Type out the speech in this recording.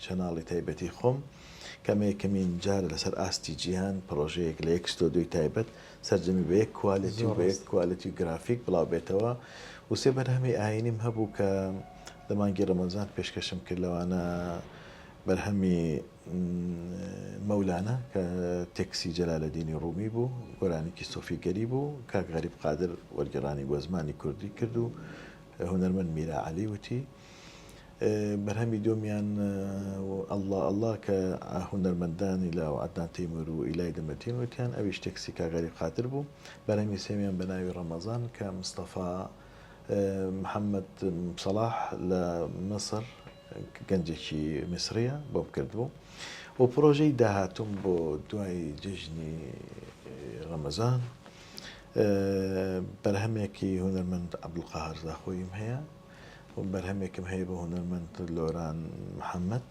چەناڵی تایبەتی خۆم کەمە یەکەمین جارە لەسەر ئاستی جیهان پرۆژەیەک لە یەک ستۆدیۆی تایبەت سەررجەمی بە یەک کوالیتی و بە یەک کوالیتی گرافیک بڵاو بێتەوە و سێ بەرهەمی ئاینیم هەبوو کە لە مانگی ڕەمەزان پێشکەشم کرد لەوانە بەرهەمی مەولانە کە تێکسی جەلالەدینی ڕوومی بوو گۆرانێکی سۆفیگەری بوو کاک غەریب قادر وەرگێڕانی بۆ زمانی کوردی کرد و هونەرمەند میرا عەلی وتی بەرهەمی دۆمیان ئەڵڵا کە هونەرمەندانی لە عەدنان تەیموور و ئیلای دەمەتین وتیان ئەویش تێکسی کاک غەریب قادر بوو بەرهەمی سێمیان بە ناوی ڕەمەزان کە مستەفا محەممەد سەلاح لە مەسر گەنجێکی میسریە بۆم کردبوو و پرۆژەی داهاتوم بۆ دوای جژنی ڕەمەزان بەرهەمێکی هونەرمەند عەبدولقاهەر زاخۆییم هەیە و بەرهەمێکم هەیە بە هونەرمەند لۆران محەممەد